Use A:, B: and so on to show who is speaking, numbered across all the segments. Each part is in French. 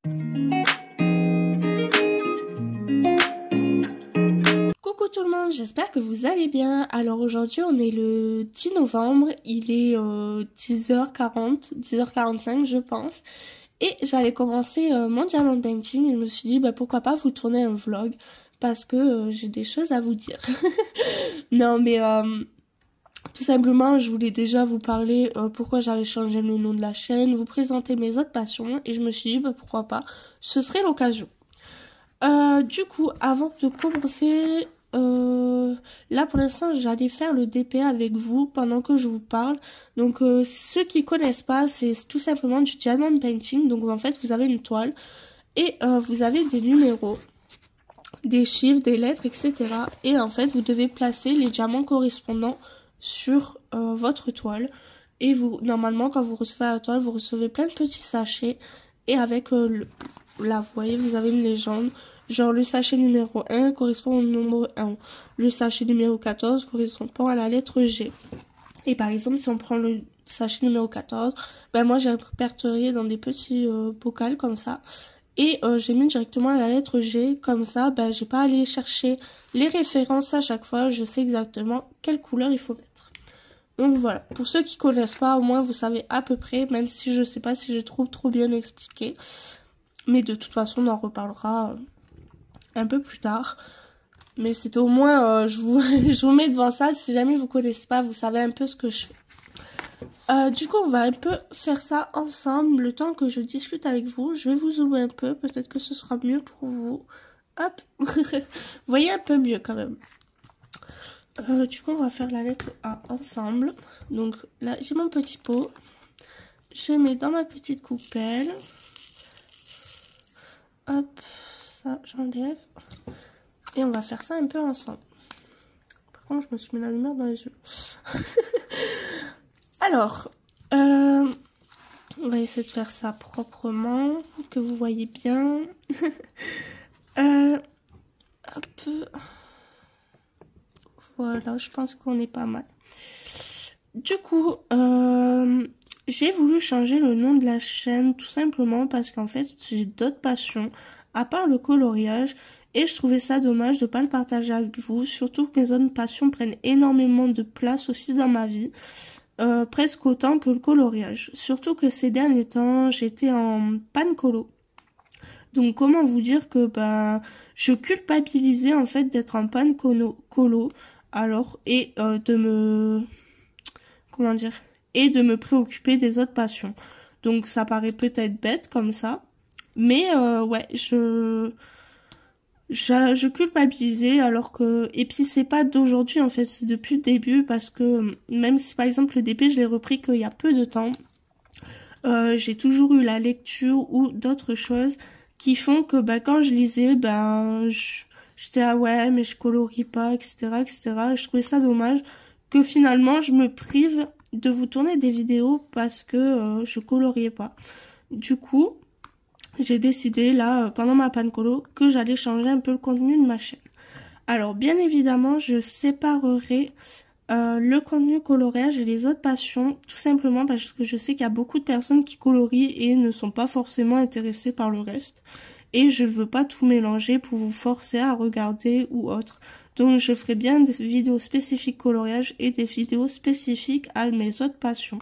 A: Coucou tout le monde, j'espère que vous allez bien. Alors aujourd'hui on est le 10 novembre, il est 10h40, 10h45 je pense. Et j'allais commencer mon diamond painting et je me suis dit pourquoi pas vous tourner un vlog parce que j'ai des choses à vous dire. Non mais tout simplement je voulais déjà vous parler pourquoi j'avais changé le nom de la chaîne, vous présenter mes autres passions et je me suis dit pourquoi pas, ce serait l'occasion. Du coup, avant de commencer, là pour l'instant j'allais faire le DP avec vous pendant que je vous parle. Donc ceux qui connaissent pas, c'est tout simplement du diamond painting. Donc en fait vous avez une toile et vous avez des numéros, des chiffres, des lettres, etc. Et en fait vous devez placer les diamants correspondants sur votre toile. Et vous, normalement quand vous recevez la toile, vous recevez plein de petits sachets. Et avec là, vous voyez, vous avez une légende. Genre, le sachet numéro 1 correspond au numéro 1. Le sachet numéro 14 correspond à la lettre G. Et par exemple, si on prend le sachet numéro 14, moi, j'ai répertorié dans des petits bocals comme ça. Et j'ai mis directement la lettre G. Comme ça, j'ai pas à aller chercher les références à chaque fois. Je sais exactement quelle couleur il faut mettre. Donc voilà, pour ceux qui connaissent pas, au moins vous savez à peu près, même si je sais pas si j'ai trop bien expliqué. Mais de toute façon, on en reparlera un peu plus tard. Mais c'était au moins, je vous mets devant ça, si jamais vous connaissez pas, vous savez un peu ce que je fais. Du coup, on va un peu faire ça ensemble, le temps que je discute avec vous. Je vais vous zoomer un peu, peut-être que ce sera mieux pour vous. Hop, vous voyez un peu mieux quand même. Du coup, on va faire la lettre A ensemble. Donc là, j'ai mon petit pot. Je mets dans ma petite coupelle. Hop, ça, j'enlève. Et on va faire ça un peu ensemble. Par contre, je me suis mis la lumière dans les yeux. Alors, on va essayer de faire ça proprement, que vous voyez bien. Hop. Voilà, je pense qu'on est pas mal. Du coup, j'ai voulu changer le nom de la chaîne tout simplement parce qu'en fait, j'ai d'autres passions à part le coloriage et je trouvais ça dommage de pas le partager avec vous, surtout que mes autres passions prennent énormément de place aussi dans ma vie, presque autant que le coloriage. Surtout que ces derniers temps, j'étais en panne colo. Donc comment vous dire que je culpabilisais en fait d'être en panne colo alors et de me préoccuper des autres passions. Donc ça paraît peut-être bête comme ça, mais ouais, je culpabilisais alors que et puis c'est pas d'aujourd'hui en fait, c'est depuis le début parce que même si par exemple le DP je l'ai repris qu'il y a peu de temps, j'ai toujours eu la lecture ou d'autres choses qui font que quand je lisais, j'étais ah ouais mais je colorie pas, etc., etc. Et je trouvais ça dommage que finalement je me prive de vous tourner des vidéos parce que je coloriais pas. Du coup, j'ai décidé là pendant ma panne colo que j'allais changer un peu le contenu de ma chaîne. Alors bien évidemment, je séparerai le contenu coloriage et les autres passions, tout simplement parce que je sais qu'il y a beaucoup de personnes qui colorient et ne sont pas forcément intéressées par le reste. Et je ne veux pas tout mélanger pour vous forcer à regarder ou autre. Donc je ferai bien des vidéos spécifiques coloriage et des vidéos spécifiques à mes autres passions.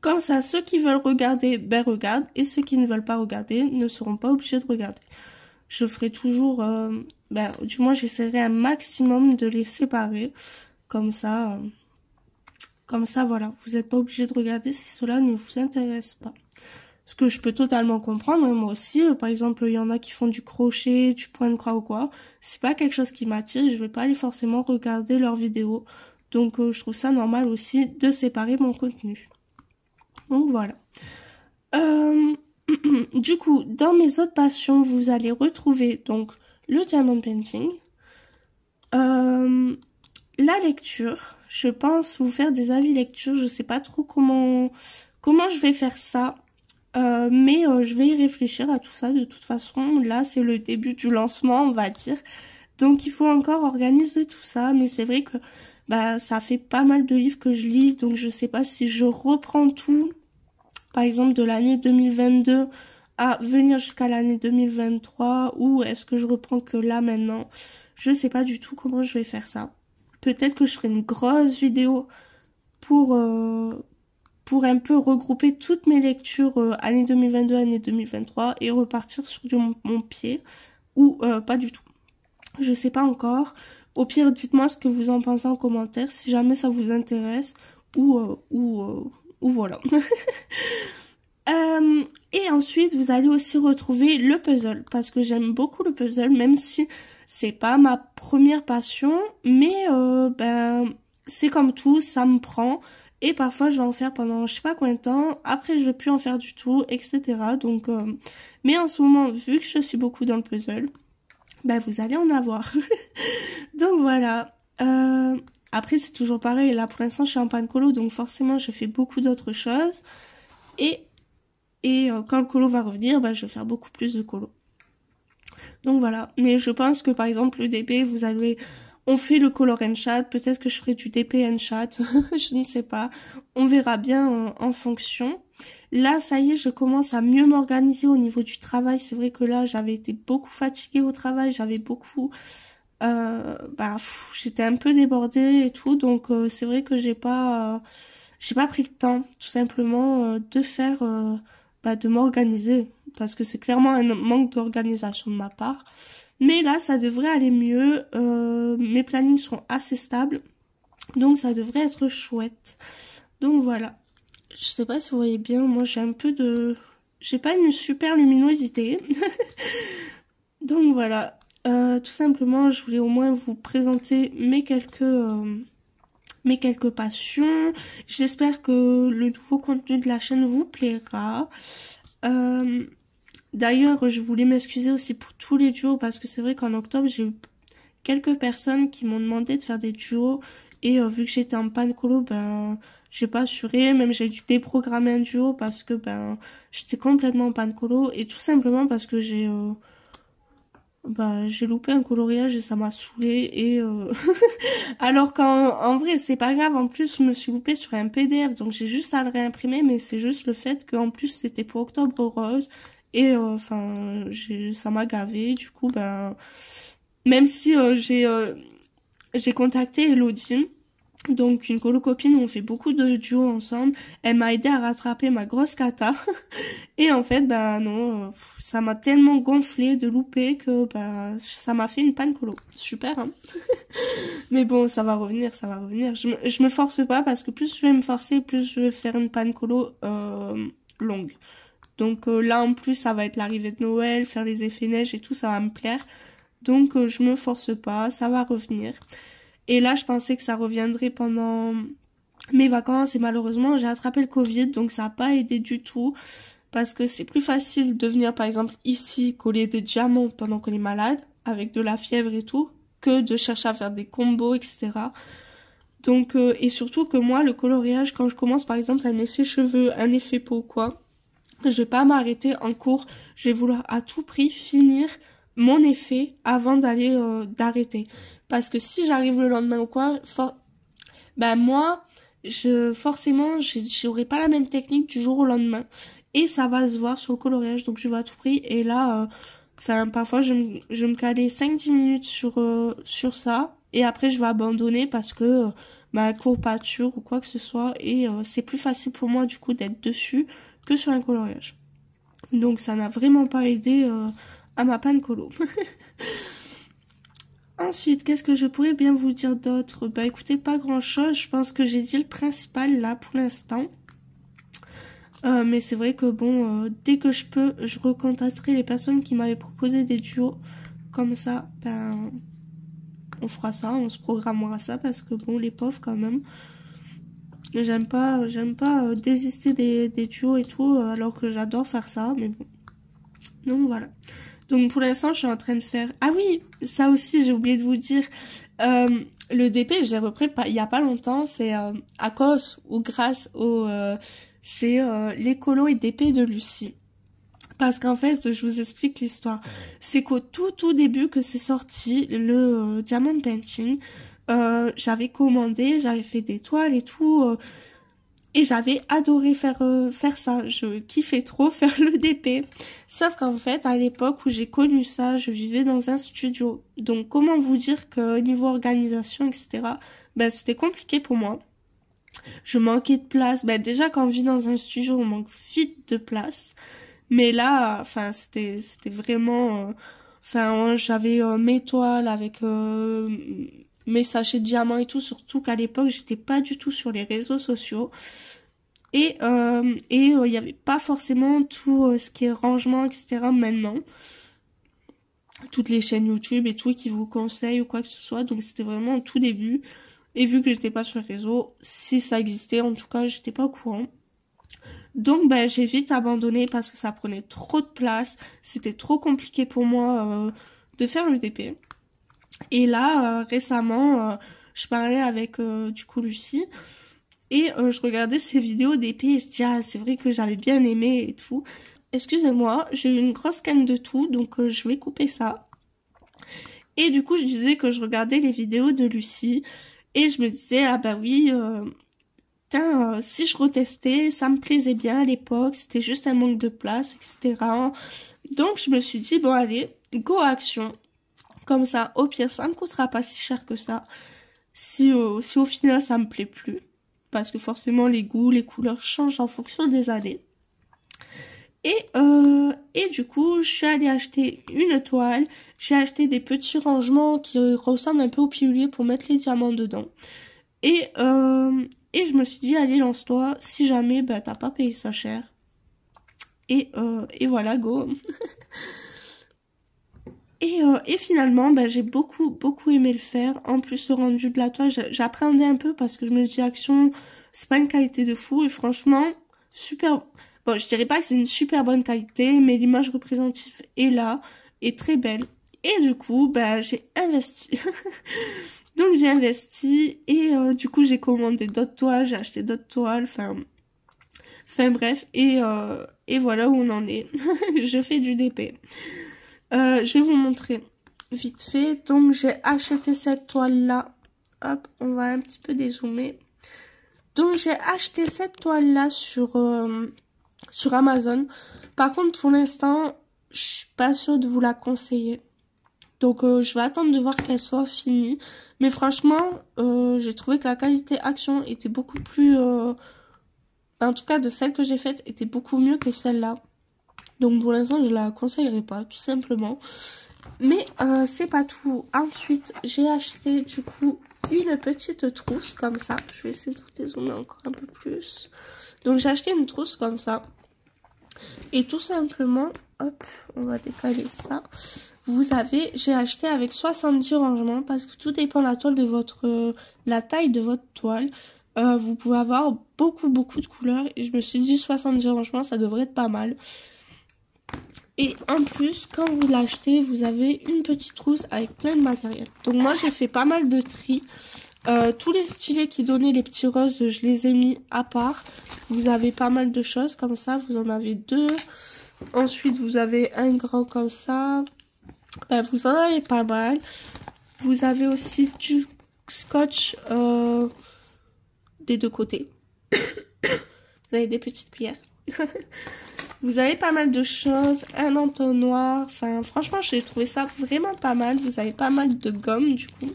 A: Comme ça, ceux qui veulent regarder, regardent, et ceux qui ne veulent pas regarder ne seront pas obligés de regarder. Je ferai toujours, du moins j'essaierai un maximum de les séparer. Comme ça, voilà, vous n'êtes pas obligé de regarder si cela ne vous intéresse pas. Ce que je peux totalement comprendre, hein, moi aussi, par exemple, il y en a qui font du crochet, du point de croix ou quoi. C'est pas quelque chose qui m'attire, je vais pas aller forcément regarder leurs vidéos. Donc je trouve ça normal aussi de séparer mon contenu. Donc voilà. Du coup, dans mes autres passions, vous allez retrouver donc le diamond painting. La lecture, je pense vous faire des avis lecture, je sais pas trop comment je vais faire ça, mais je vais y réfléchir à tout ça de toute façon. Là c'est le début du lancement on va dire, donc il faut encore organiser tout ça, mais c'est vrai que ça fait pas mal de livres que je lis, donc je sais pas si je reprends tout, par exemple de l'année 2022 à venir jusqu'à l'année 2023 ou est-ce que je reprends que là maintenant? Je sais pas du tout comment je vais faire ça. Peut-être que je ferai une grosse vidéo pour un peu regrouper toutes mes lectures année 2022, année 2023 et repartir sur mon pied ou pas du tout. Je sais pas encore. Au pire, dites-moi ce que vous en pensez en commentaire si jamais ça vous intéresse ou voilà. Et ensuite, vous allez aussi retrouver le puzzle parce que j'aime beaucoup le puzzle, même si c'est pas ma première passion, mais c'est comme tout, ça me prend. Et parfois, je vais en faire pendant je sais pas combien de temps. Après, je vais plus en faire du tout, etc. Donc, mais en ce moment, vu que je suis beaucoup dans le puzzle, vous allez en avoir. Donc voilà. Après, c'est toujours pareil. Là, pour l'instant, je suis en panne colo, donc forcément, je fais beaucoup d'autres choses. Et quand le colo va revenir, je vais faire beaucoup plus de colo. Donc voilà. Mais je pense que par exemple, le DP, on fait le color and chat. Peut-être que je ferai du DP and chat. Je ne sais pas. On verra bien en fonction. Là, ça y est, je commence à mieux m'organiser au niveau du travail. C'est vrai que là, j'avais été beaucoup fatiguée au travail. J'avais beaucoup... j'étais un peu débordée et tout. Donc, c'est vrai que j'ai pas pris le temps, tout simplement, de faire... de m'organiser. Parce que c'est clairement un manque d'organisation de ma part. Mais là, ça devrait aller mieux. Mes plannings sont assez stables. Donc, ça devrait être chouette. Donc, voilà. Je sais pas si vous voyez bien, moi j'ai un peu de... J'ai pas une super luminosité. Donc voilà. Tout simplement, je voulais au moins vous présenter mes quelques passions. J'espère que le nouveau contenu de la chaîne vous plaira. D'ailleurs, je voulais m'excuser aussi pour tous les duos parce que c'est vrai qu'en octobre, j'ai eu quelques personnes qui m'ont demandé de faire des duos et vu que j'étais en panne colo, j'ai pas assuré, même j'ai dû déprogrammer un duo parce que j'étais complètement en panne colo et tout simplement parce que j'ai loupé un coloriage et ça m'a saoulé et alors qu'en vrai c'est pas grave, en plus je me suis loupée sur un PDF donc j'ai juste à le réimprimer, mais c'est juste le fait qu'en plus c'était pour Octobre Rose et ça m'a gavé. Du coup même si j'ai contacté Elodie, donc une colocopine où on fait beaucoup de duos ensemble, elle m'a aidé à rattraper ma grosse cata et en fait non, ça m'a tellement gonflé de louper que ça m'a fait une panne colo. Super hein. Mais bon, ça va revenir, ça va revenir. Je me force pas parce que plus je vais me forcer, plus je vais faire une panne colo longue. Donc là en plus ça va être l'arrivée de Noël, faire les effets neige et tout, ça va me plaire. Donc je me force pas, ça va revenir. Et là je pensais que ça reviendrait pendant mes vacances et malheureusement j'ai attrapé le Covid, donc ça n'a pas aidé du tout. Parce que c'est plus facile de venir par exemple ici coller des diamants pendant qu'on est malade, avec de la fièvre et tout, que de chercher à faire des combos, etc. Donc, et surtout que moi, le coloriage, quand je commence par exemple un effet cheveux, un effet peau ou quoi, je vais pas m'arrêter en cours, je vais vouloir à tout prix finir mon effet avant d'arrêter. Parce que si j'arrive le lendemain ou quoi, moi, forcément, j'aurai pas la même technique du jour au lendemain. Et ça va se voir sur le coloriage, donc je vais à tout prix. Et là, parfois, je me calais 5-10 minutes sur ça. Et après, je vais abandonner parce que courbature ou quoi que ce soit. Et c'est plus facile pour moi, du coup, d'être dessus que sur un coloriage. Donc, ça n'a vraiment pas aidé à ma panne colo. Ensuite, qu'est-ce que je pourrais bien vous dire d'autre? Écoutez, pas grand-chose. Je pense que j'ai dit le principal là pour l'instant. Mais c'est vrai que dès que je peux, je recontacterai les personnes qui m'avaient proposé des duos. Comme ça, on fera ça, on se programmera ça parce que les pauvres quand même. J'aime pas désister des duos et tout, alors que j'adore faire ça, mais bon. Donc voilà. Donc pour l'instant, je suis en train de faire... Ah oui, ça aussi, j'ai oublié de vous dire. Le DP, j'ai repris il y a pas longtemps. C'est à cause ou grâce au... c'est les colos et DP de Lucie. Parce qu'en fait, je vous explique l'histoire. C'est qu'au tout début que c'est sorti, le Diamond Painting, j'avais commandé, j'avais fait des toiles et tout... Et j'avais adoré faire ça, je kiffais trop faire le DP. Sauf qu'en fait, à l'époque où j'ai connu ça, je vivais dans un studio. Donc comment vous dire que niveau organisation, etc., ben c'était compliqué pour moi. Je manquais de place. Ben déjà quand on vit dans un studio, on manque vite de place. Mais là, enfin c'était vraiment... Enfin j'avais mes toiles avec mes sachets de diamants et tout, surtout qu'à l'époque j'étais pas du tout sur les réseaux sociaux. Et il y avait pas forcément tout ce qui est rangement, etc. maintenant. Toutes les chaînes YouTube et tout qui vous conseillent ou quoi que ce soit. Donc c'était vraiment au tout début. Et vu que j'étais pas sur les réseaux, si ça existait, en tout cas, j'étais pas au courant. Donc ben j'ai vite abandonné parce que ça prenait trop de place. C'était trop compliqué pour moi de faire le DP. Et là, récemment, je parlais avec du coup Lucie. Et je regardais ses vidéos d'épée et je dis ah c'est vrai que j'avais bien aimé et tout. Excusez-moi, j'ai eu une grosse canne de tout donc je vais couper ça. Et du coup je disais que je regardais les vidéos de Lucie et je me disais ah bah oui, si je retestais ça me plaisait bien à l'époque, c'était juste un manque de place etc. Donc je me suis dit bon allez, go action. Comme ça au pire ça me coûtera pas si cher que ça si au final ça me plaît plus. Parce que forcément les goûts, les couleurs changent en fonction des années. Et du coup, je suis allée acheter une toile. J'ai acheté des petits rangements qui ressemblent un peu au pilulier pour mettre les diamants dedans. Et je me suis dit, allez, lance-toi. Si jamais, bah, t'as pas payé ça cher. Et voilà, go. Et finalement, bah, j'ai beaucoup aimé le faire. En plus, le rendu de la toile, j'appréhendais un peu parce que je me dis Action, c'est pas une qualité de fou. Et franchement, super... Bon, je dirais pas que c'est une super bonne qualité, mais l'image représentative est là, est très belle. Et du coup, bah, j'ai investi. Donc, j'ai investi et du coup, j'ai commandé d'autres toiles, j'ai acheté d'autres toiles, enfin bref. Et voilà où on en est. Je fais du DP. Je vais vous montrer vite fait. Donc j'ai acheté cette toile là. Hop, on va un petit peu dézoomer. Donc j'ai acheté cette toile là sur Amazon. Par contre pour l'instant, je suis pas sûre de vous la conseiller. Donc je vais attendre de voir qu'elle soit finie. Mais franchement, j'ai trouvé que la qualité action était beaucoup plus... en tout cas de celle que j'ai faite était beaucoup mieux que celle-là. Donc pour l'instant, je la conseillerais pas, tout simplement. Mais c'est pas tout. Ensuite, j'ai acheté du coup une petite trousse comme ça. Je vais essayer de vous dézoomer encore un peu plus. Donc j'ai acheté une trousse comme ça. Et tout simplement, hop, on va décaler ça. J'ai acheté avec 70 rangements parce que tout dépend de la toile de la taille de votre toile. Vous pouvez avoir beaucoup de couleurs. Et je me suis dit 70 rangements, ça devrait être pas mal. Et en plus, quand vous l'achetez, vous avez une petite trousse avec plein de matériel. Donc moi, j'ai fait pas mal de tri. Tous les stylets qui donnaient les petits roses, je les ai mis à part. Vous avez pas mal de choses comme ça. Vous en avez deux. Ensuite, vous avez un grand comme ça. Vous en avez pas mal. Vous avez aussi du scotch des deux côtés. Vous avez des petites cuillères. Vous avez pas mal de choses, un entonnoir, enfin franchement j'ai trouvé ça vraiment pas mal. Vous avez pas mal de gomme du coup.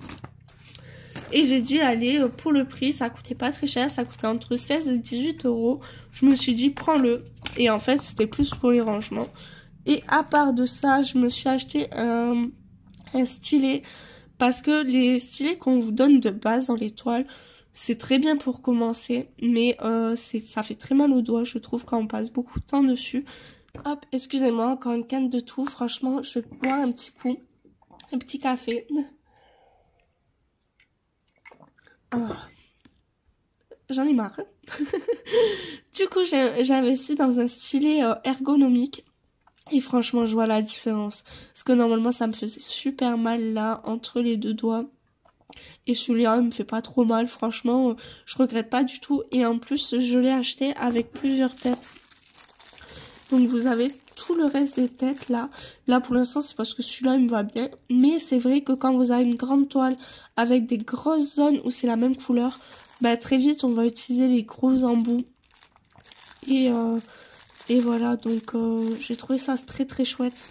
A: Et j'ai dit allez, pour le prix ça coûtait pas très cher, ça coûtait entre 16 et 18 euros. Je me suis dit prends-le. Et en fait c'était plus pour les rangements. Et à part de ça, je me suis acheté un stylet. Parce que les stylets qu'on vous donne de base dans les toiles, c'est très bien pour commencer, mais ça fait très mal aux doigts, je trouve, quand on passe beaucoup de temps dessus. Hop, excusez-moi, encore une canne de tout. Franchement, je vais boire un petit coup, un petit café. Oh. J'en ai marre. Du coup, j'ai investi dans un stylet ergonomique. Et franchement, je vois la différence. Parce que normalement, ça me faisait super mal là, entre les deux doigts. Et celui-là, il me fait pas trop mal. Franchement, je regrette pas du tout. Et en plus, je l'ai acheté avec plusieurs têtes. Donc, vous avez tout le reste des têtes là. Là pour l'instant c'est parce que celui-là il me va bien. Mais c'est vrai que quand vous avez une grande toile avec des grosses zones où c'est la même couleur, bah très vite on va utiliser les gros embouts. Et voilà, donc j'ai trouvé ça très très chouette.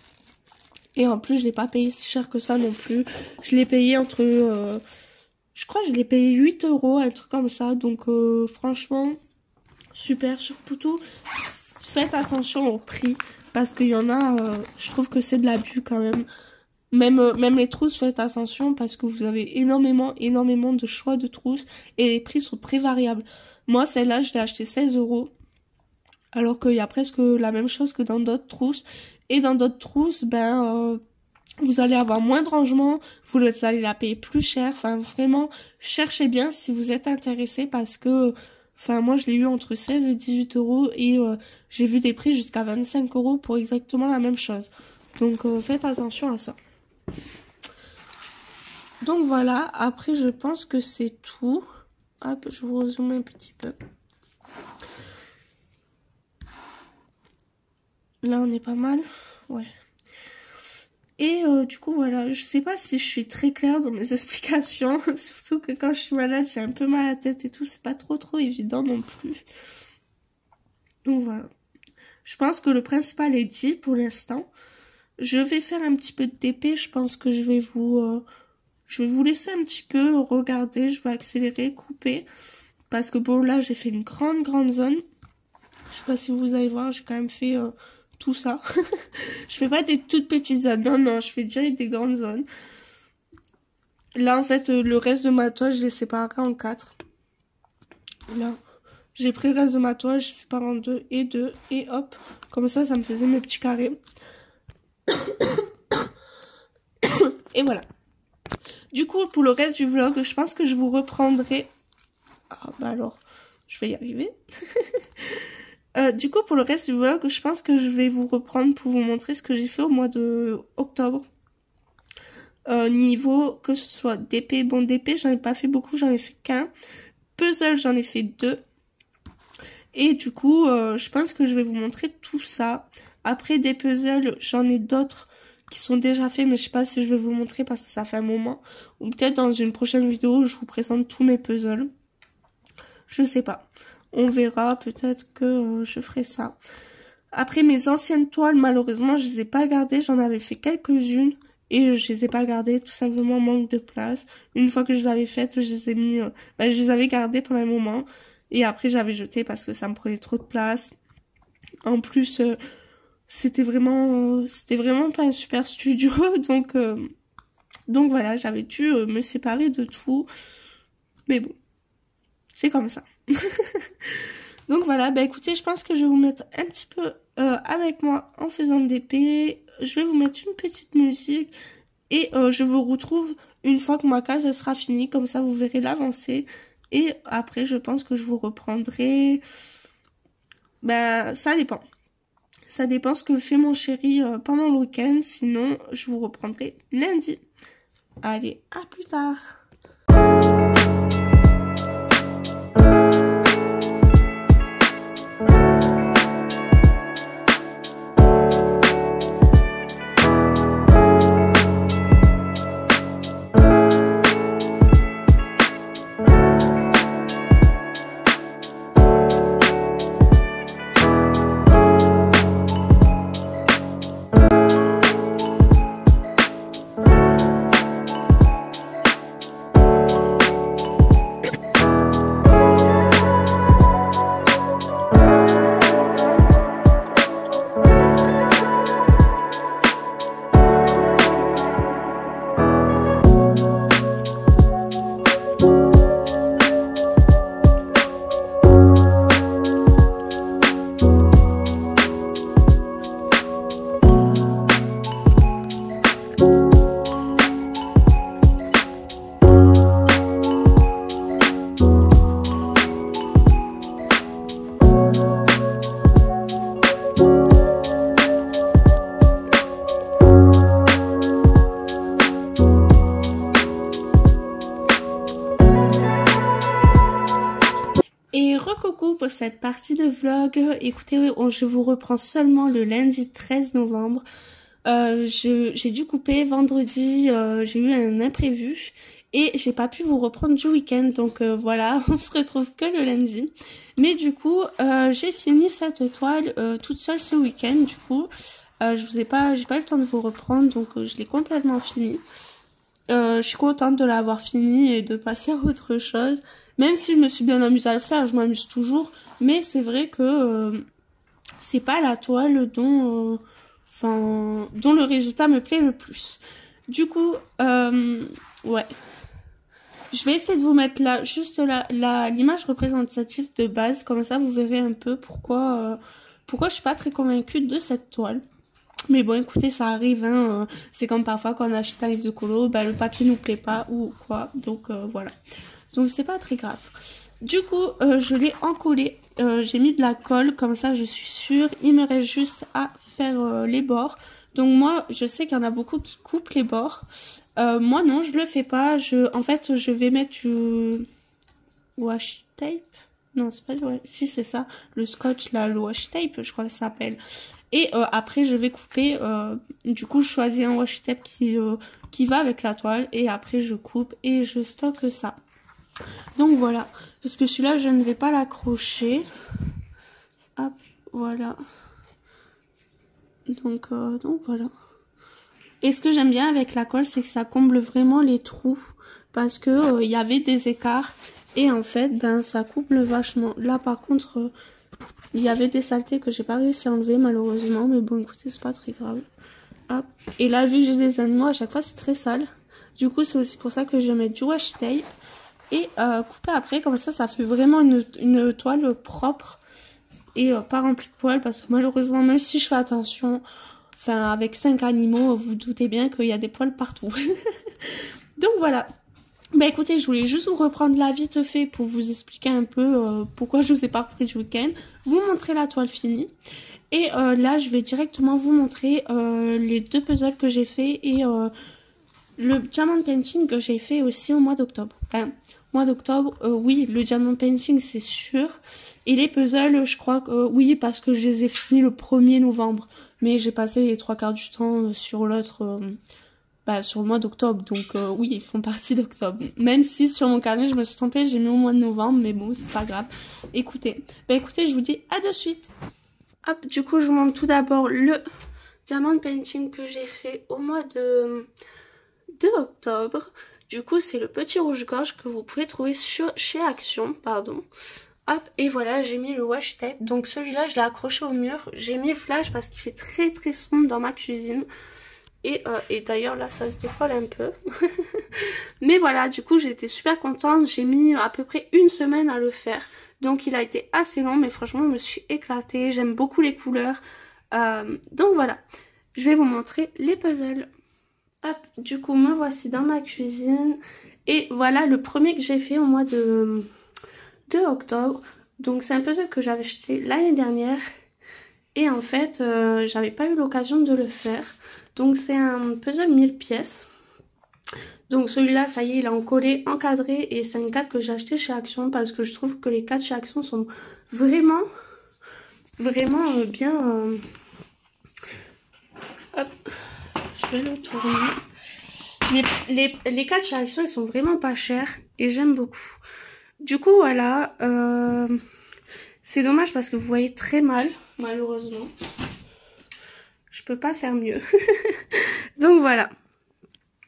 A: Et en plus je l'ai pas payé si cher que ça non plus. Je l'ai payé entre... je crois que je l'ai payé 8 €, un truc comme ça. Donc franchement, super. Surtout, faites attention au prix. Parce qu'il y en a, je trouve que c'est de l'abus quand même. Même les trousses, faites attention parce que vous avez énormément de choix de trousses. Et les prix sont très variables. Moi, celle-là, je l'ai acheté 16 €. Alors qu'il y a presque la même chose que dans d'autres trousses. Et dans d'autres trousses, ben... vous allez avoir moins de rangement, vous allez la payer plus cher. Enfin, vraiment, cherchez bien si vous êtes intéressé parce que, enfin, moi, je l'ai eu entre 16 et 18 € et j'ai vu des prix jusqu'à 25 € pour exactement la même chose. Donc, faites attention à ça. Donc, voilà. Après, je pense que c'est tout. Hop, je vous résume un petit peu. Là, on est pas mal. Ouais. Et du coup voilà, je sais pas si je suis très claire dans mes explications, surtout que quand je suis malade j'ai un peu mal à la tête et tout, c'est pas trop évident non plus. Donc voilà, je pense que le principal est dit pour l'instant. Je vais faire un petit peu de DP, je pense que je vais vous laisser un petit peu regarder, je vais accélérer, couper, parce que bon là j'ai fait une grande zone. Je sais pas si vous allez voir, j'ai quand même fait... tout ça. Je fais pas des toutes petites zones. Non, je fais direct des grandes zones. Là, en fait, le reste de ma toile, je l'ai séparé en 4. Là, j'ai pris le reste de ma toile, je sépare en 2 et 2. Et hop, comme ça me faisait mes petits carrés. Et voilà. Du coup, pour le reste du vlog, je pense que je vous reprendrai... Ah, bah alors, je vais y arriver. Du coup, pour le reste du vlog, je pense que je vais vous reprendre pour vous montrer ce que j'ai fait au mois de octobre. Niveau, que ce soit DP. Bon, DP, j'en ai pas fait beaucoup, j'en ai fait qu'un. Puzzle, j'en ai fait 2. Et du coup, je pense que je vais vous montrer tout ça. Après, des puzzles, j'en ai d'autres qui sont déjà faits, mais je sais pas si je vais vous montrer parce que ça fait un moment. Ou peut-être dans une prochaine vidéo, je vous présente tous mes puzzles. Je sais pas. On verra, peut-être que je ferai ça. Après, mes anciennes toiles, malheureusement, je les ai pas gardées. J'en avais fait quelques-unes et je les ai pas gardées, tout simplement manque de place. Une fois que je les avais faites, je les ai mis... je les avais gardées pendant un moment. Et après, j'avais jeté parce que ça me prenait trop de place. En plus, c'était vraiment pas un super studio. Donc voilà, j'avais dû me séparer de tout. Mais bon, c'est comme ça. Donc voilà, bah écoutez, je pense que je vais vous mettre un petit peu avec moi en faisant des DP. Je vais vous mettre une petite musique et je vous retrouve une fois que ma case elle sera finie. Comme ça, vous verrez l'avancée. Et après, je pense que je vous reprendrai... Ben, ça dépend. Ça dépend ce que fait mon chéri pendant le week-end. Sinon, je vous reprendrai lundi. Allez, à plus tard. pour cette partie de vlog. Écoutez, je vous reprends seulement le lundi 13 novembre. J'ai dû couper vendredi, j'ai eu un imprévu et j'ai pas pu vous reprendre du week-end. Donc voilà, on se retrouve que le lundi. Mais du coup, j'ai fini cette toile toute seule ce week-end. Du coup, j'ai pas eu le temps de vous reprendre, donc je l'ai complètement fini. Je suis contente de l'avoir fini et de passer à autre chose. Même si je me suis bien amusée à le faire, je m'amuse toujours. Mais c'est vrai que c'est pas la toile dont le résultat me plaît le plus. Du coup, ouais. Je vais essayer de vous mettre là, juste l'image représentative de base. Comme ça, vous verrez un peu pourquoi je suis pas très convaincue de cette toile. Mais bon, écoutez, ça arrive, hein. C'est comme parfois quand on achète un livre de colo, le papier nous plaît pas ou quoi. Donc voilà. Donc c'est pas très grave. Du coup, je l'ai encollé. J'ai mis de la colle, comme ça je suis sûre. Il me reste juste à faire les bords. Donc moi, je sais qu'il y en a beaucoup qui coupent les bords. Moi non, je le fais pas. En fait, je vais mettre du washi tape. Non, c'est pas du washi. Si, c'est ça. Le scotch, là, le washi tape, je crois que ça s'appelle. Et après, je vais couper. Du coup, je choisis un washi tape qui va avec la toile. Et après, je coupe et je stocke ça. Donc voilà. Parce que celui-là, je ne vais pas l'accrocher. Hop, voilà. Donc voilà. Et ce que j'aime bien avec la colle, c'est que ça comble vraiment les trous. Parce que il y avait des écarts. Et en fait, ça couple vachement. Là, par contre, il y avait des saletés que j'ai pas réussi à enlever, malheureusement. Mais bon, écoutez, c'est pas très grave. Hop. Et là, vu que j'ai des animaux, à chaque fois, c'est très sale. Du coup, c'est aussi pour ça que je vais mettre du washi tape. Et couper après, comme ça fait vraiment une toile propre. Et pas remplie de poils. Parce que malheureusement, même si je fais attention, avec 5 animaux, vous doutez bien qu'il y a des poils partout. Donc voilà. Écoutez, je voulais juste vous reprendre là vite fait pour vous expliquer un peu pourquoi je vous ai pas repris du week-end. Vous montrer la toile finie. Et là, je vais directement vous montrer les 2 puzzles que j'ai fait et le diamond painting que j'ai fait aussi au mois d'octobre. Mois d'octobre, oui, le diamond painting c'est sûr. Et les puzzles, je crois que oui, parce que je les ai finis le 1er novembre. Mais j'ai passé les 3/4 du temps sur l'autre... sur le mois d'octobre, donc oui, ils font partie d'octobre. Même si sur mon carnet, je me suis trompée, j'ai mis au mois de novembre, mais bon, c'est pas grave. Écoutez, écoutez, je vous dis à de suite. Hop, du coup, je vous montre tout d'abord le diamond painting que j'ai fait au mois de octobre. Du coup, c'est le petit rouge-gorge que vous pouvez trouver chez Action, pardon. Hop, et voilà, j'ai mis le washi tape. Donc celui-là, je l'ai accroché au mur. J'ai mis le flash parce qu'il fait très très sombre dans ma cuisine. Et d'ailleurs là ça se décolle un peu. Mais voilà, du coup j'ai été super contente. J'ai mis à peu près 1 semaine à le faire. Donc il a été assez long, mais franchement je me suis éclatée. J'aime beaucoup les couleurs. Donc voilà, je vais vous montrer les puzzles. Hop, du coup me voici dans ma cuisine. Et voilà le premier que j'ai fait au mois de octobre. Donc c'est un puzzle que j'avais acheté l'année dernière. Et en fait, j'avais pas eu l'occasion de le faire. Donc c'est un puzzle 1000 pièces. Donc celui-là, ça y est, il est encollé, encadré. Et c'est une carte que j'ai acheté chez Action. Parce que je trouve que les cartes chez Action sont vraiment bien... Hop, je vais le tourner. Les cartes chez Action, ils sont vraiment pas chers. Et j'aime beaucoup. Du coup, voilà. C'est dommage parce que vous voyez très mal, malheureusement. Je peux pas faire mieux. Donc voilà.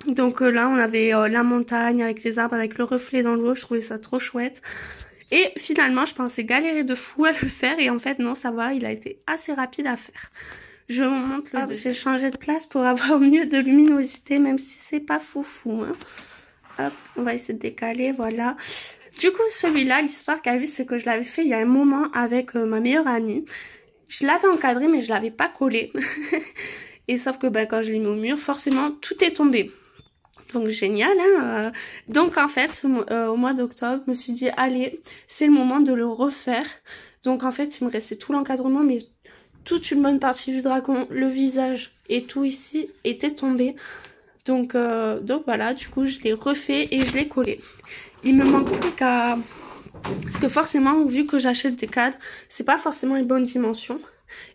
A: Donc là, on avait la montagne avec les arbres, avec le reflet dans l'eau. Je trouvais ça trop chouette. Et finalement, je pensais galérer de fou à le faire. Et en fait, non, ça va. Il a été assez rapide à faire. Je vous montre le deuxième. J'ai changé de place pour avoir mieux de luminosité, même si c'est pas foufou. Hein. Hop, on va essayer de décaler, voilà. Du coup, celui-là, l'histoire qu'il y a eu, c'est que je l'avais fait il y a un moment avec ma meilleure amie. Je l'avais encadré, mais je l'avais pas collé. Et sauf que quand je l'ai mis au mur, forcément, tout est tombé. Donc, génial, hein. Donc, en fait, au mois d'octobre, je me suis dit, allez, c'est le moment de le refaire. Donc, en fait, il me restait tout l'encadrement, mais toute une bonne partie du dragon, le visage et tout ici était tombé. Donc voilà, du coup, je l'ai refait et je l'ai collé. Il me manque plus qu'à Parce que forcément, vu que j'achète des cadres, c'est pas forcément les bonnes dimensions.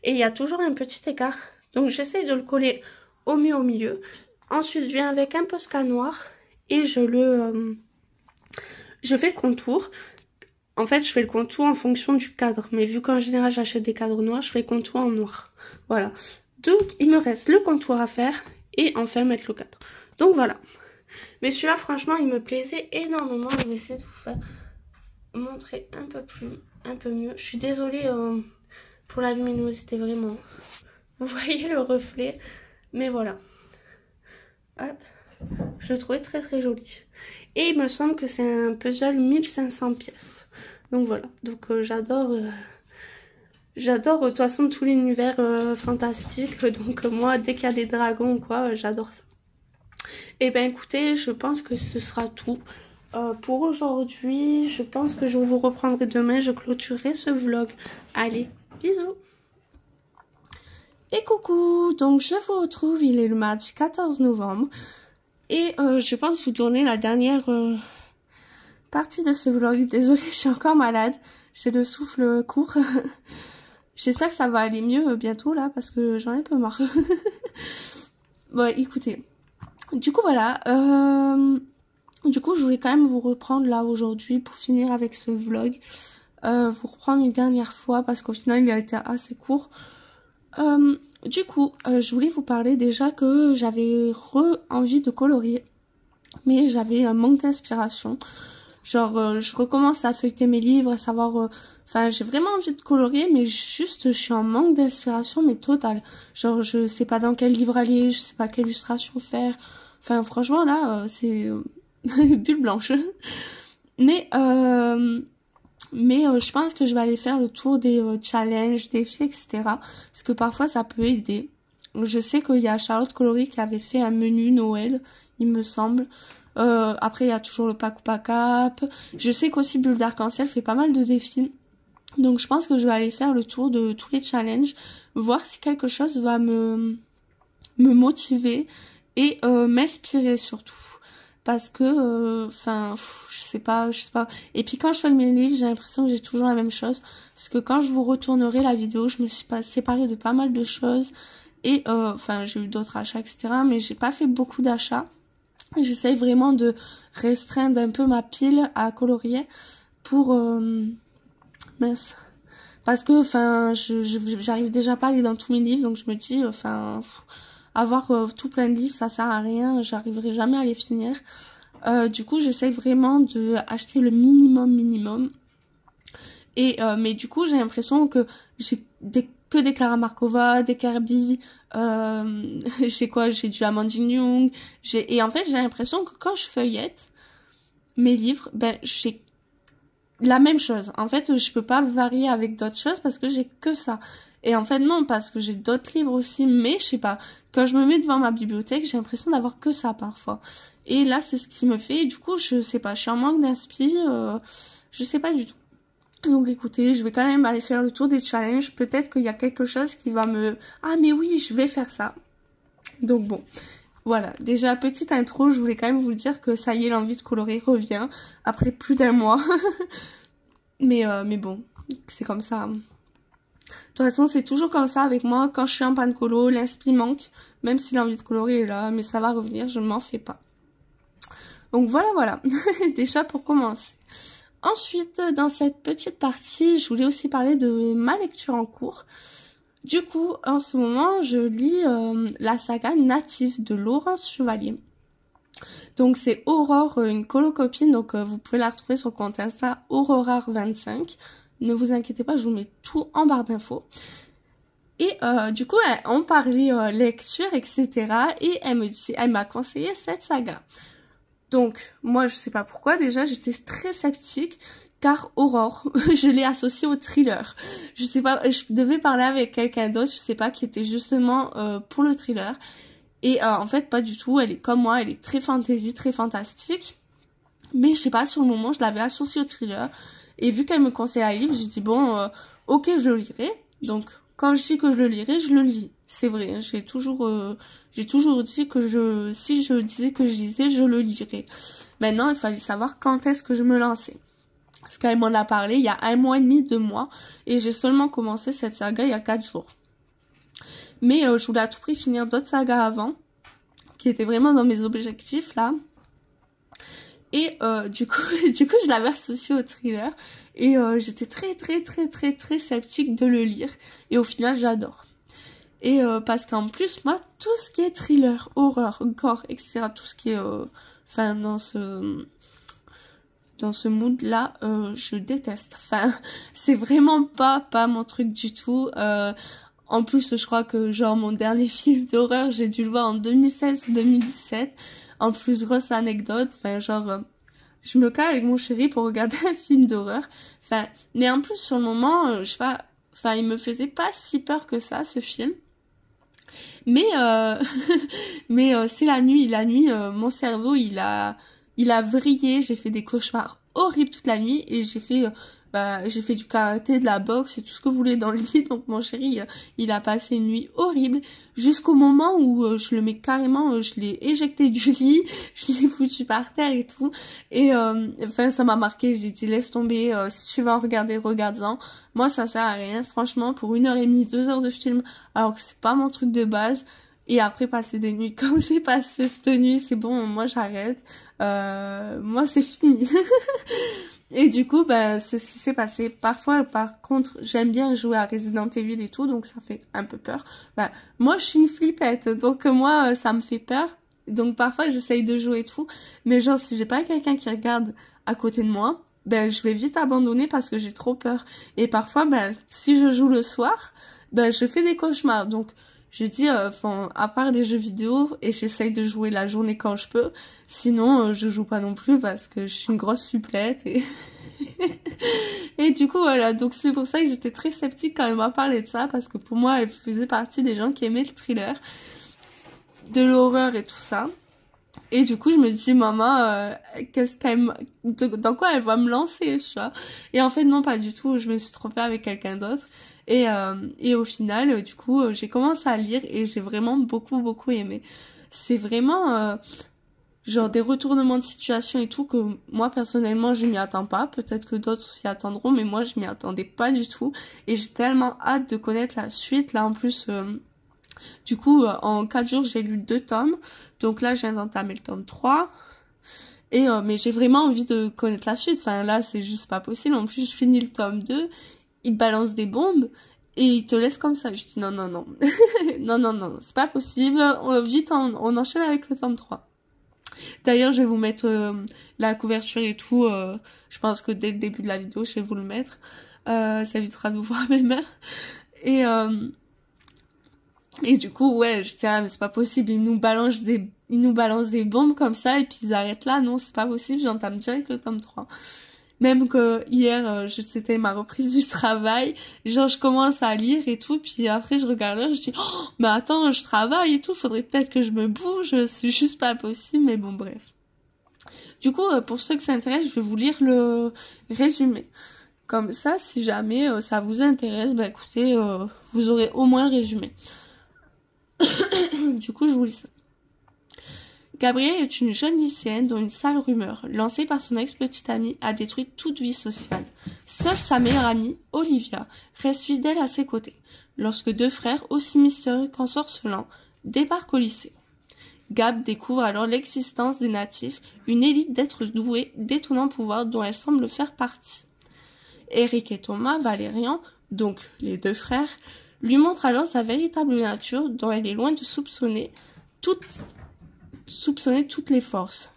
A: Et il y a toujours un petit écart. Donc j'essaie de le coller au mieux au milieu. Ensuite, je viens avec un Posca noir et je fais le contour. En fait, je fais le contour en fonction du cadre. Mais vu qu'en général, j'achète des cadres noirs, je fais le contour en noir. Voilà. Donc, il me reste le contour à faire et enfin mettre le cadre. Donc, voilà. Mais celui-là, franchement, il me plaisait énormément. Je vais essayer de vous faire montrer un peu mieux. Je suis désolée pour la luminosité, vraiment. Vous voyez le reflet. Mais voilà. Hop. Je le trouvais très très joli. Et il me semble que c'est un puzzle 1500 pièces. Donc voilà. Donc j'adore de toute façon tout l'univers fantastique. Donc moi, dès qu'il y a des dragons ou quoi, j'adore ça. Et ben écoutez, je pense que ce sera tout. Pour aujourd'hui, je pense que je vous reprendrai demain. Je clôturerai ce vlog. Allez, bisous. Et coucou, donc je vous retrouve, il est le mardi 14 novembre. Et je pense vous tourner la dernière partie de ce vlog. Désolée, je suis encore malade. J'ai le souffle court. J'espère que ça va aller mieux bientôt là parce que j'en ai un peu marre. Bon, écoutez. Du coup, voilà. Du coup, je voulais quand même vous reprendre là aujourd'hui pour finir avec ce vlog. Vous reprendre une dernière fois parce qu'au final, il a été assez court. Du coup, je voulais vous parler déjà que j'avais envie de colorier, mais j'avais un manque d'inspiration. Genre, je recommence à feuilleter mes livres, à savoir... Enfin, j'ai vraiment envie de colorier, mais juste, je suis en manque d'inspiration, mais total. Genre, je sais pas dans quel livre aller, je sais pas quelle illustration faire. Enfin, franchement, là, c'est... bulle blanche. Mais je pense que je vais aller faire le tour des challenges, défis, etc. Parce que parfois, ça peut aider. Je sais qu'il y a Charlotte Coloris qui avait fait un menu Noël, il me semble. Après, il y a toujours le pack ou pas cap. Je sais qu'aussi Bulle d'Arc-en-Ciel fait pas mal de défis. Donc, je pense que je vais aller faire le tour de tous les challenges. Voir si quelque chose va me motiver et m'inspirer surtout. Parce que, enfin, je sais pas. Et puis quand je fais mes livres, j'ai l'impression que j'ai toujours la même chose. Parce que quand je vous retournerai la vidéo, je me suis pas séparée de pas mal de choses. Et, enfin, j'ai eu d'autres achats, etc. Mais j'ai pas fait beaucoup d'achats. J'essaye vraiment de restreindre un peu ma pile à colorier pour... mince. Parce que, enfin, j'arrive déjà pas à aller dans tous mes livres. Donc je me dis, enfin... avoir tout plein de livres, ça sert à rien, j'arriverai jamais à les finir. Du coup, j'essaye vraiment de acheter le minimum. Et mais du coup, j'ai l'impression que j'ai que des Clara Markova, des Kirby, j'ai du Amandine Young, et en fait, j'ai l'impression que quand je feuillette mes livres, ben j'ai la même chose. En fait, je peux pas varier avec d'autres choses parce que j'ai que ça. Et en fait, non, parce que j'ai d'autres livres aussi, mais je sais pas. Quand je me mets devant ma bibliothèque, j'ai l'impression d'avoir que ça parfois. Et là, c'est ce qui me fait. Et du coup, je sais pas, je suis en manque d'inspi, je sais pas du tout. Donc écoutez, je vais quand même aller faire le tour des challenges. Peut-être qu'il y a quelque chose qui va me... Ah mais oui, je vais faire ça. Donc bon, voilà. Déjà, petite intro, je voulais quand même vous dire que ça y est, l'envie de colorer revient. Après plus d'un mois. mais bon, c'est comme ça. De toute façon, c'est toujours comme ça avec moi. Quand je suis en panne colo, l'inspi manque. Même si l'envie de colorer est là, mais ça va revenir, je ne m'en fais pas. Donc voilà. Déjà pour commencer. Ensuite, dans cette petite partie, je voulais aussi parler de ma lecture en cours. Du coup, en ce moment, je lis la saga Native de Laurence Chevalier. Donc c'est Aurore, une colocopine, donc vous pouvez la retrouver sur le compte Insta Aurorar25. Ne vous inquiétez pas, je vous mets tout en barre d'infos. Et du coup, on parlait lecture, etc. Et elle m'a conseillé cette saga. Donc, moi, je sais pas pourquoi, déjà, j'étais très sceptique, car Aurore, je l'ai associée au thriller. Je sais pas, je devais parler avec quelqu'un d'autre, je sais pas, qui était justement pour le thriller. Et en fait, pas du tout, elle est comme moi, elle est très fantasy, très fantastique. Mais je sais pas, sur le moment, je l'avais associée au thriller. Et vu qu'elle me conseillait un livre, j'ai dit, bon, ok, je le lirai. Donc, quand je dis que je le lirai, je le lis. C'est vrai, hein, j'ai toujours dit que si je disais que je lisais, je le lirais. Maintenant, il fallait savoir quand est-ce que je me lançais. Parce qu'elle m'en a parlé il y a 1 mois et demi, 2 mois. Et j'ai seulement commencé cette saga il y a 4 jours. Mais je voulais à tout prix finir d'autres sagas avant, qui étaient vraiment dans mes objectifs là. Et du coup, je l'avais associé au thriller. Et j'étais très sceptique de le lire. Et au final, j'adore. Et parce qu'en plus, moi, tout ce qui est thriller, horreur, gore, etc., tout ce qui est... Enfin, dans ce mood-là, je déteste. Enfin, c'est vraiment pas mon truc du tout. En plus, je crois que genre mon dernier film d'horreur, j'ai dû le voir en 2016 ou 2017. En plus, grosse anecdote, enfin genre, je me cale avec mon chéri pour regarder un film d'horreur. Enfin, mais en plus sur le moment, je sais pas, enfin il me faisait pas si peur que ça, ce film. Mais c'est la nuit, mon cerveau il a vrillé, j'ai fait des cauchemars horribles toute la nuit et j'ai fait du karaté, de la boxe et tout ce que vous voulez dans le lit. Donc mon chéri, il a passé une nuit horrible jusqu'au moment où je le mets carrément, je l'ai éjecté du lit, je l'ai foutu par terre et tout. Et enfin ça m'a marqué, j'ai dit laisse tomber, si tu vas en regarder, regarde-en. Moi ça sert à rien, franchement, pour 1 heure et demie, 2 heures de film, alors que c'est pas mon truc de base. Et après passer des nuits comme j'ai passé cette nuit, c'est bon, moi j'arrête. Moi c'est fini. Et du coup, c'est ce qui s'est passé. Parfois, par contre, j'aime bien jouer à Resident Evil et tout, donc ça fait un peu peur. Moi, je suis une flippette, donc moi, ça me fait peur. Donc parfois, j'essaye de jouer et tout. Mais genre, si j'ai pas quelqu'un qui regarde à côté de moi, je vais vite abandonner parce que j'ai trop peur. Et parfois, si je joue le soir, je fais des cauchemars. Donc, j'ai dit, à part les jeux vidéo, et j'essaye de jouer la journée quand je peux. Sinon, je joue pas non plus parce que je suis une grosse flippette et... et du coup, voilà. Donc, c'est pour ça que j'étais très sceptique quand elle m'a parlé de ça parce que pour moi, elle faisait partie des gens qui aimaient le thriller, de l'horreur et tout ça. Et du coup, je me dis, maman, dans quoi elle va me lancer, tu vois. Et en fait, non, pas du tout. Je me suis trompée avec quelqu'un d'autre. Et au final, du coup, j'ai commencé à lire et j'ai vraiment beaucoup aimé. C'est vraiment, genre des retournements de situation et tout que moi, personnellement, je m'y attends pas. Peut-être que d'autres s'y attendront, mais moi, je m'y attendais pas du tout. Et j'ai tellement hâte de connaître la suite. Là, en plus... du coup, en 4 jours, j'ai lu 2 tomes. Donc là, je viens d'entamer le tome 3. Et mais j'ai vraiment envie de connaître la suite. Enfin, là, c'est juste pas possible. En plus, je finis le tome 2. Il te balance des bombes. Et il te laisse comme ça. Je dis non. non, c'est pas possible. Vite, on enchaîne avec le tome 3. D'ailleurs, je vais vous mettre la couverture et tout. Je pense que dès le début de la vidéo, je vais vous le mettre. Ça évitera de voir mes mains. Et du coup, ouais, je dis, mais c'est pas possible, ils nous balancent des bombes comme ça, et puis ils arrêtent là, non, c'est pas possible, j'entame direct le tome 3. Même que hier, c'était ma reprise du travail, genre je commence à lire et tout, puis après je regarde l'heure, je dis, oh, mais attends, je travaille et tout, faudrait peut-être que je me bouge, c'est juste pas possible, mais bon, bref. Du coup, pour ceux qui s'intéressent, je vais vous lire le résumé. Comme ça, si jamais ça vous intéresse, écoutez, vous aurez au moins le résumé. Du coup, je vous lis ça. Gabrielle est une jeune lycéenne dont une sale rumeur, lancée par son ex-petite amie, a détruit toute vie sociale. Seule sa meilleure amie, Olivia, reste fidèle à ses côtés, lorsque 2 frères, aussi mystérieux qu'ensorcelants, débarquent au lycée. Gab découvre alors l'existence des natifs, une élite d'êtres doués, d'étonnants pouvoirs dont elle semble faire partie. Eric et Thomas, Valérian, donc les 2 frères, lui montre alors sa véritable nature dont elle est loin de soupçonner toutes les forces.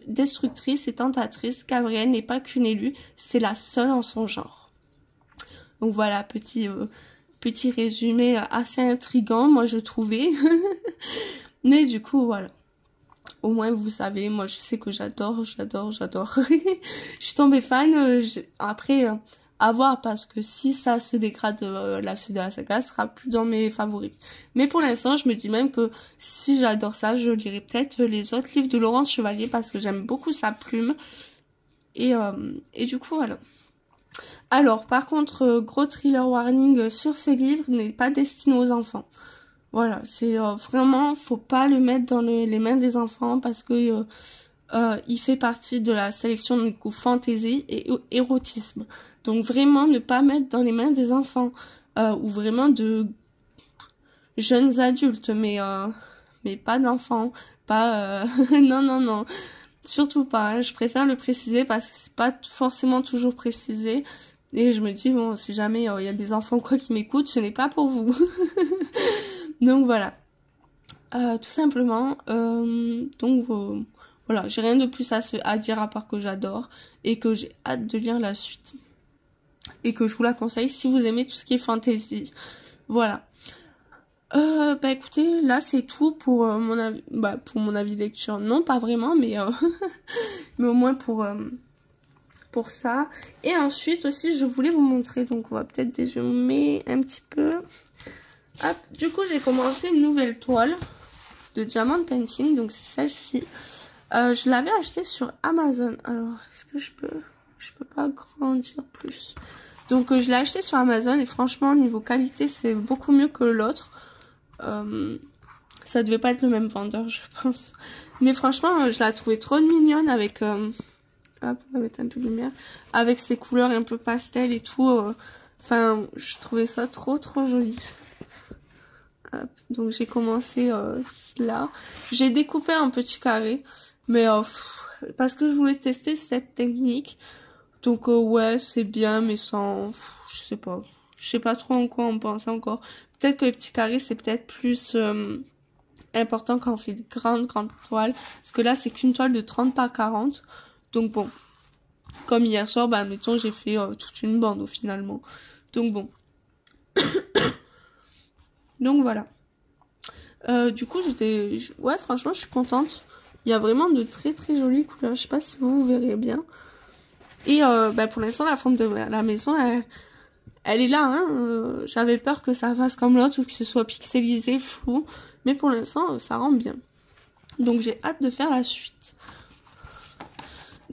A: Destructrice et tentatrice, Gabrielle n'est pas qu'une élue, c'est la seule en son genre. Donc voilà, petit résumé assez intriguant, moi je trouvais. Mais du coup, voilà. Au moins, vous savez, moi je sais que j'adore. Je suis tombée fan. Après... à voir, parce que si ça se dégrade la suite de la saga, ce sera plus dans mes favoris. Mais pour l'instant, je me dis même que si j'adore ça, je lirai peut-être les autres livres de Laurence Chevalier parce que j'aime beaucoup sa plume. Et du coup, voilà. Alors, par contre, gros thriller warning sur ce livre n'est pas destiné aux enfants. Voilà, c'est vraiment, faut pas le mettre dans les mains des enfants parce que il fait partie de la sélection du coup fantasy et érotisme. Donc vraiment ne pas mettre dans les mains des enfants ou vraiment de jeunes adultes, mais pas d'enfants, pas non non non, surtout pas. Hein. Je préfère le préciser parce que c'est pas forcément toujours précisé et je me dis bon si jamais il y a des enfants quoi qui m'écoutent, ce n'est pas pour vous. Donc voilà. Tout simplement, voilà, j'ai rien de plus à dire à part que j'adore et que j'ai hâte de lire la suite. Et que je vous la conseille si vous aimez tout ce qui est fantasy. Voilà. Écoutez, là c'est tout pour pour mon avis de lecture. Non, pas vraiment, mais mais au moins pour ça. Et ensuite aussi, je voulais vous montrer, donc on va peut-être dézoomer un petit peu. Hop, du coup, j'ai commencé une nouvelle toile de Diamond Painting, donc c'est celle-ci. Je l'avais achetée sur Amazon. Alors, est-ce que je peux pas grandir plus. Donc, je l'ai acheté sur Amazon et franchement, niveau qualité, c'est beaucoup mieux que l'autre. Ça devait pas être le même vendeur, je pense. Mais franchement, je la trouvais trop mignonne avec... hop, on va mettre un peu de lumière. Avec ses couleurs un peu pastel et tout. Enfin, je trouvais ça trop joli. Hop, donc, j'ai commencé là. J'ai découpé un petit carré. Mais parce que je voulais tester cette technique. Donc ouais, c'est bien, mais sans... je sais pas. Je sais pas trop en quoi on pense encore. Peut-être que les petits carrés, c'est peut-être plus important quand on fait de grandes toiles. Parce que là, c'est qu'une toile de 30 par 40. Donc bon, comme hier soir, admettons, j'ai fait toute une bande finalement. Donc bon. Donc voilà. Du coup, ouais, franchement, je suis contente. Il y a vraiment de très jolies couleurs. Je sais pas si vous verrez bien. Et pour l'instant, la forme de la maison, elle est là. Hein. J'avais peur que ça fasse comme l'autre ou que ce soit pixelisé, flou. Mais pour l'instant, ça rend bien. Donc j'ai hâte de faire la suite.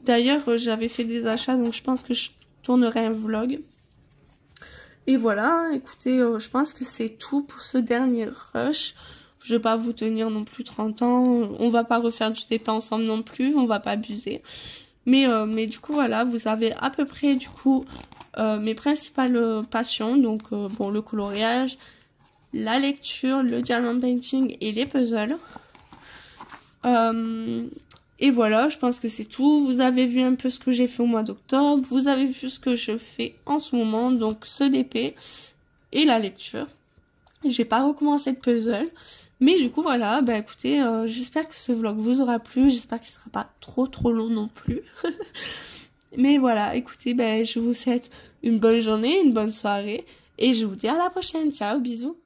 A: D'ailleurs, j'avais fait des achats, donc je pense que je tournerai un vlog. Et voilà, écoutez, je pense que c'est tout pour ce dernier rush. Je vais pas vous tenir non plus 30 ans. On va pas refaire du TP ensemble non plus. On va pas abuser. Mais du coup, voilà, vous avez à peu près, du coup, mes principales passions. Donc, bon, le coloriage, la lecture, le diamond painting et les puzzles. Et voilà, je pense que c'est tout. Vous avez vu un peu ce que j'ai fait au mois d'octobre. Vous avez vu ce que je fais en ce moment. Donc, ce DP et la lecture. J'ai pas recommencé de puzzle. Mais du coup, voilà, écoutez, j'espère que ce vlog vous aura plu. J'espère qu'il sera pas trop long non plus. Mais voilà, écoutez, je vous souhaite une bonne journée, une bonne soirée. Et je vous dis à la prochaine. Ciao, bisous.